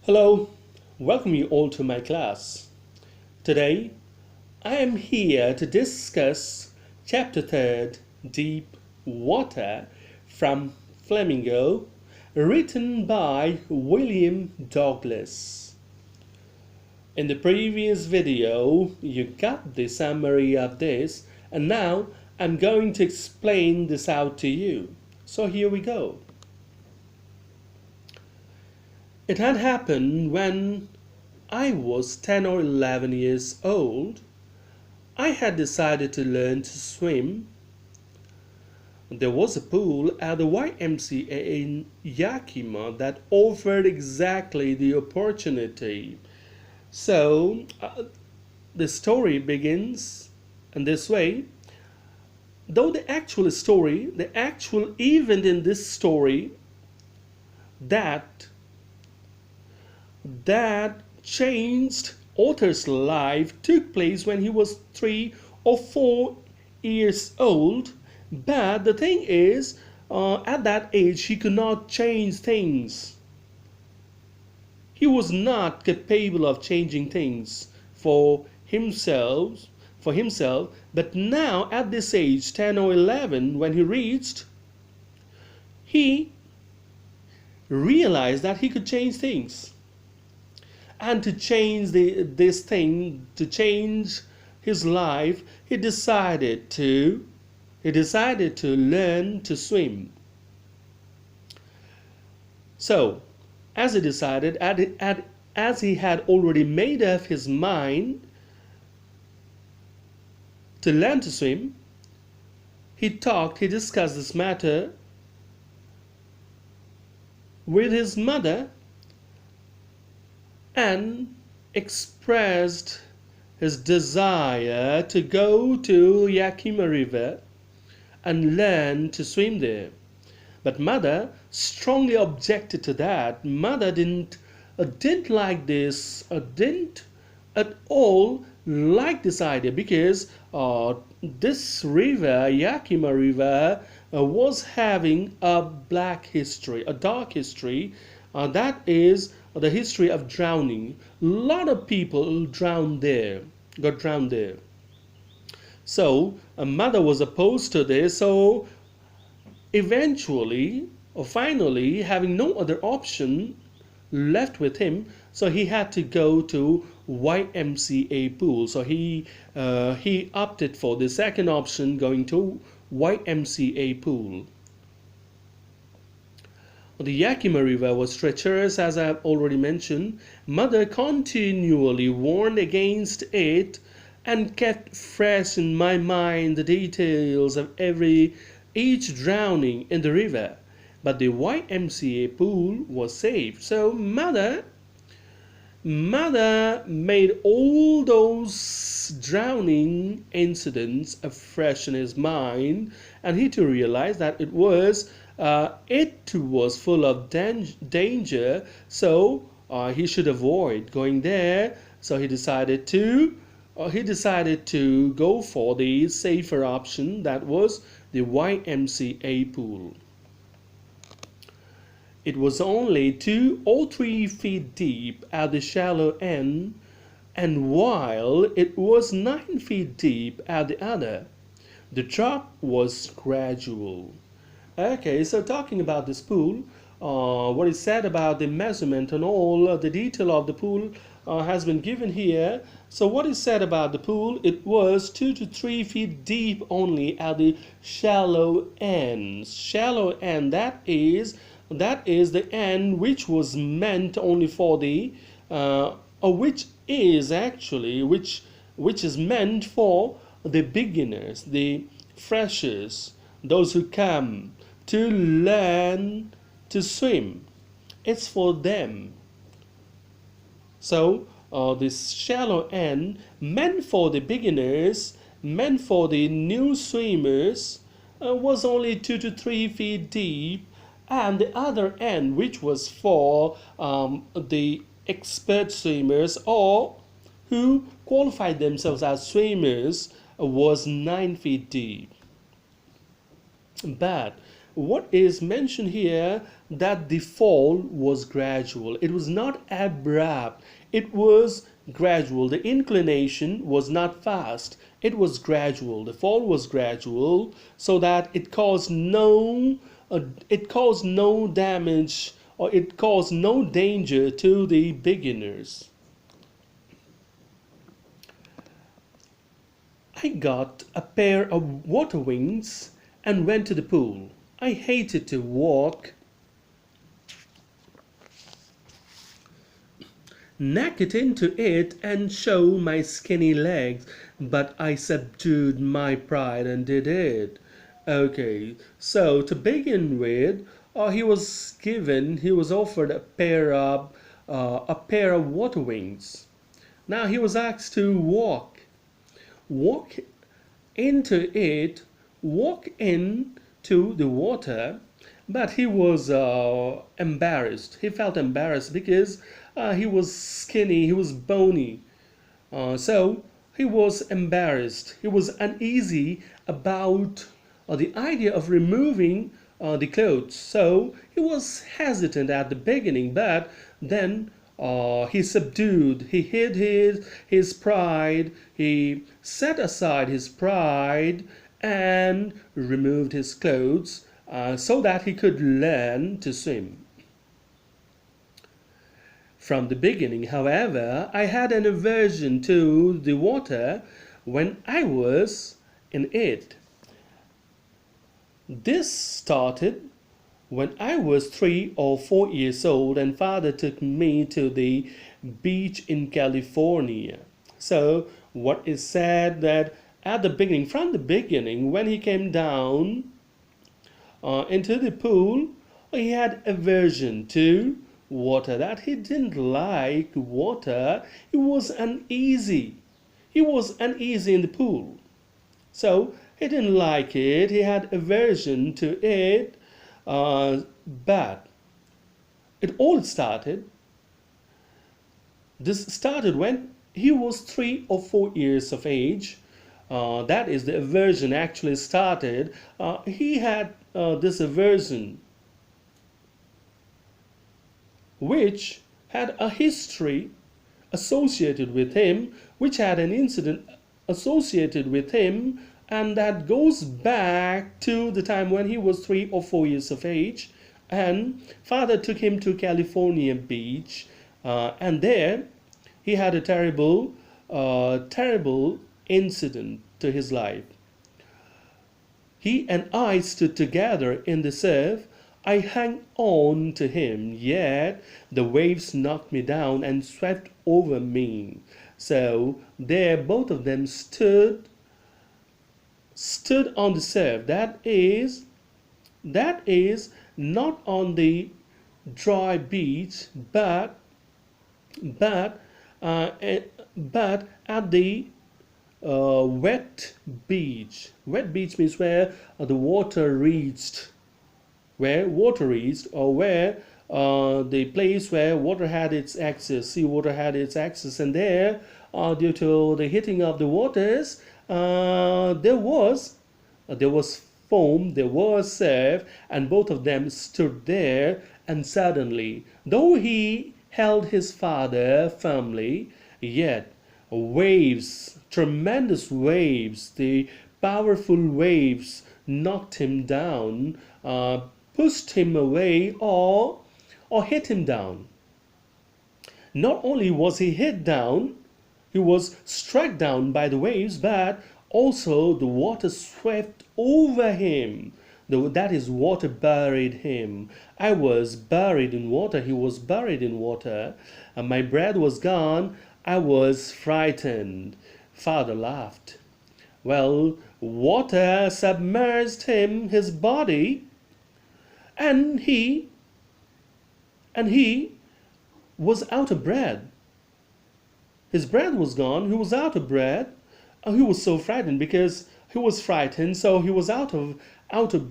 Hello, welcome you all to my class. Today, I am here to discuss Chapter 3rd, Deep Water from Flamingo, written by William Douglas. In the previous video, you got the summary of this, and now I'm going to explain this out to you. So here we go. It had happened when I was 10 or 11 years old. I had decided to learn to swim. There was a pool at the YMCA in Yakima that offered exactly the opportunity. So the story begins in this way. Though the actual event in this story that changed Otter's life took place when he was 3 or 4 years old. But the thing is, at that age, he could not change things. He was not capable of changing things for himself. But now, at this age, 10 or 11, when he reached, he realized that he could change things. And to change to change his life, he decided to learn to swim. So, as he had already made up his mind to learn to swim, he discussed this matter with his mother and expressed his desire to go to Yakima River and learn to swim there. But mother strongly objected to that. Mother didn't like this, didn't at all like this idea, because this river, Yakima River, was having a dark history. That is the history of drowning. A lot of people got drowned there. So a mother was opposed to this. So eventually, or finally, having no other option left with him, so he had to go to YMCA pool. So he opted for the second option, going to YMCA pool. The Yakima River was treacherous, as I have already mentioned. Mother continually warned against it and kept fresh in my mind the details of each drowning in the river. But the YMCA pool was safe. So mother made all those drowning incidents afresh in his mind, and he too realized that it was full of danger, so he should avoid going there. So he decided to go for the safer option, that was the YMCA pool. It was only 2 or 3 feet deep at the shallow end, and while it was 9 feet deep at the other, the drop was gradual. Okay, so talking about this pool, what is said about the measurement and all the detail of the pool has been given here. So what is said about the pool? It was 2 to 3 feet deep only at the shallow end. Shallow end, that is the end which was meant only for the which is meant for the beginners, the freshers, those who come to learn to swim. It's for them. So this shallow end, meant for the beginners, meant for the new swimmers, was only 2 to 3 feet deep, and the other end, which was for the expert swimmers or who qualified themselves as swimmers, was 9 feet deep. But what is mentioned here, that the fall was gradual. It was not abrupt. It was gradual. The inclination was not fast. It was gradual. The fall was gradual, so that it caused no damage, or it caused no danger to the beginners. I got a pair of water wings and went to the pool. I hated to walk naked into it and show my skinny legs, but I subdued my pride and did it. Okay, so to begin with, he was offered a pair of water wings. Now he was asked to walk into it, walk into the water, but he was embarrassed. He felt embarrassed because he was skinny, he was bony. So he was embarrassed. He was uneasy about the idea of removing the clothes. So he was hesitant at the beginning, but then he subdued, he hid his pride, he set aside his pride and removed his clothes so that he could learn to swim. From the beginning, however, I had an aversion to the water when I was in it. This started when I was 3 or 4 years old and father took me to the beach in California. So what is said that at the beginning, from the beginning, when he came down into the pool, he had aversion to water, that he didn't like water. He was uneasy. He was uneasy in the pool. So he didn't like it. He had aversion to it. But it all started. This started when he was 3 or 4 years of age. That is, the aversion actually started. He had this aversion, which had a history associated with him, which had an incident associated with him, and that goes back to the time when he was 3 or 4 years of age. And father took him to California beach, and there he had a terrible incident to his life. He and I stood together in the surf. I hung on to him, yet the waves knocked me down and swept over me. So there both of them stood on the surf. That is not on the dry beach, but at the wet beach. Wet beach means where the water reached, or where the place where water had its access, seawater had its access, and there, due to the hitting of the waters, there was foam, there was surf, and both of them stood there. And suddenly, though he held his father firmly, yet waves, tremendous waves, the powerful waves knocked him down, pushed him away, or hit him down. Not only was he hit down, he was struck down by the waves, but also the water swept over him. That is, water buried him. I was buried in water, he was buried in water, and my breath was gone. I was frightened. Father laughed. Well, water submerged him, his body, and he was out of breath. His breath was gone. He was out of breath. He was so frightened because he was frightened. So he was out of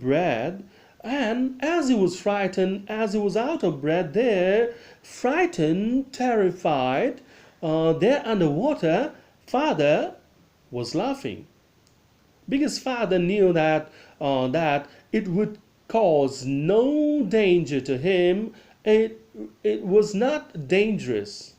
breath. And as he was frightened, as he was out of breath, there, frightened, terrified, there underwater, father was laughing, because father knew that it would caused no danger to him. It, it was not dangerous.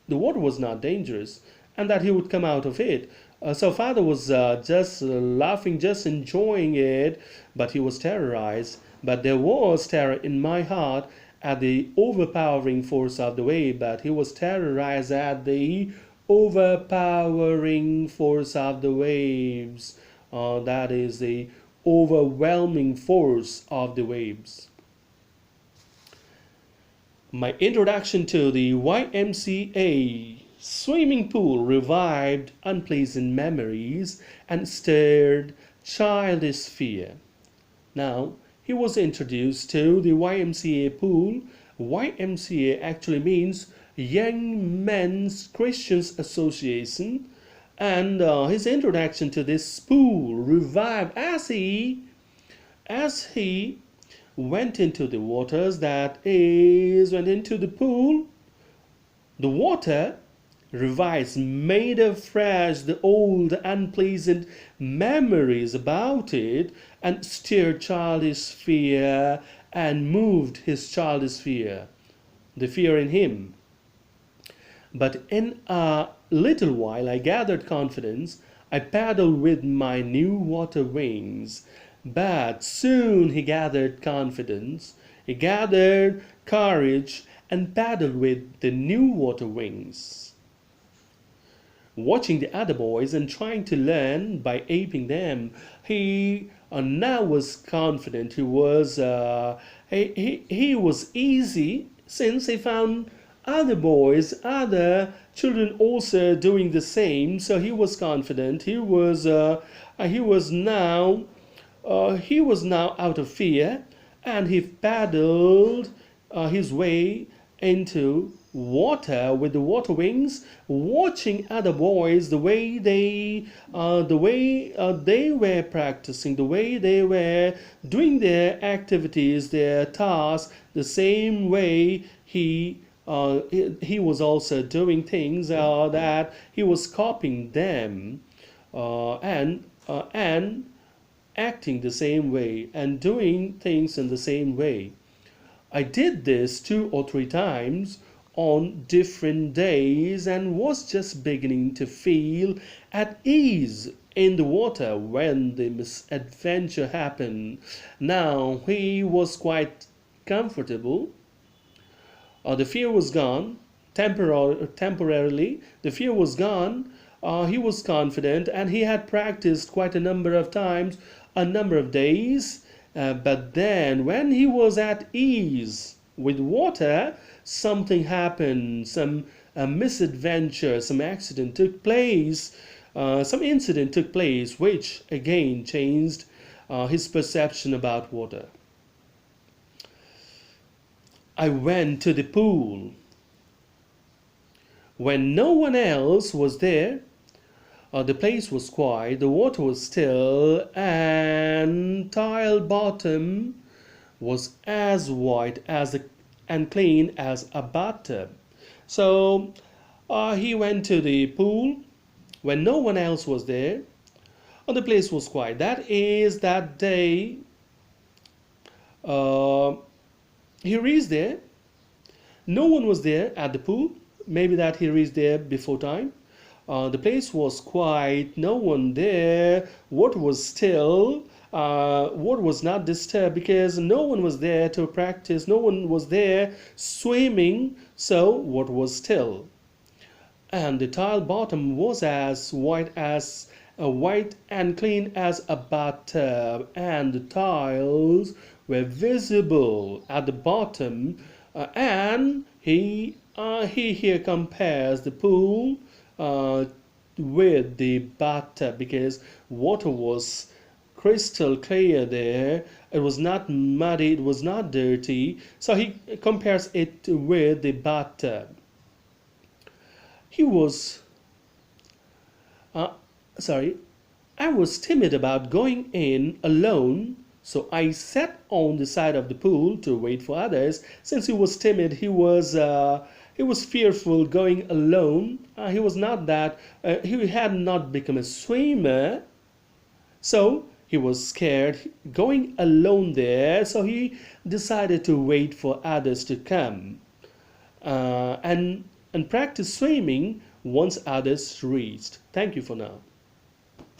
The water was not dangerous, and that he would come out of it. So father was just laughing, just enjoying it, but he was terrorized. But there was terror in my heart at the overpowering force of the wave, but he was terrorized at the overpowering force of the waves. That is the overwhelming force of the waves. My introduction to the YMCA swimming pool revived unpleasant memories and stirred childish fear. Now, he was introduced to the YMCA pool. YMCA actually means Young Men's Christians Association, and his introduction to this pool revived as he went into the waters, went into the pool. The water revised, made afresh the old unpleasant memories about it, and stirred childish fear and moved his childish fear, the fear in him. But in a little while I gathered confidence. I paddled with my new water wings. But soon he gathered confidence, he gathered courage, and paddled with the new water wings. Watching the other boys and trying to learn by aping them, he now was confident. He was easy since he found other boys, other children also doing the same. So he was confident. He was now out of fear, and he paddled his way into water with the water wings, watching other boys they were practicing, the way they were doing their activities, their tasks, the same way he was also doing things that he was copying them, and acting the same way and doing things in the same way. I did this 2 or 3 times on different days and was just beginning to feel at ease in the water when the misadventure happened. Now he was quite comfortable. The fear was gone. Temporarily, the fear was gone. He was confident, and he had practiced quite a number of times, a number of days. But then, when he was at ease with water, something happened. Some misadventure, some accident took place. Some incident took place, which again changed his perception about water. I went to the pool. When no one else was there, the place was quiet, the water was still, and tile bottom was as white and clean as a bathtub. So he went to the pool when no one else was there. The place was quiet. That is, that day he reached there. No one was there at the pool. Maybe that he reached there before time. The place was quiet, no one there. Water was still. Water was not disturbed because no one was there to practice. No one was there swimming, so water was still. And the tile bottom was as white and clean as a bathtub, and the tiles were visible at the bottom. And he here compares the pool with the bathtub because water was crystal clear there. It was not muddy, it was not dirty. So he compares it with the bathtub. I was timid about going in alone, so I sat on the side of the pool to wait for others. Since he was timid, he was fearful going alone. He had not become a swimmer, so He was scared going alone there, so he decided to wait for others to come and practice swimming once others reached. Thank you for now.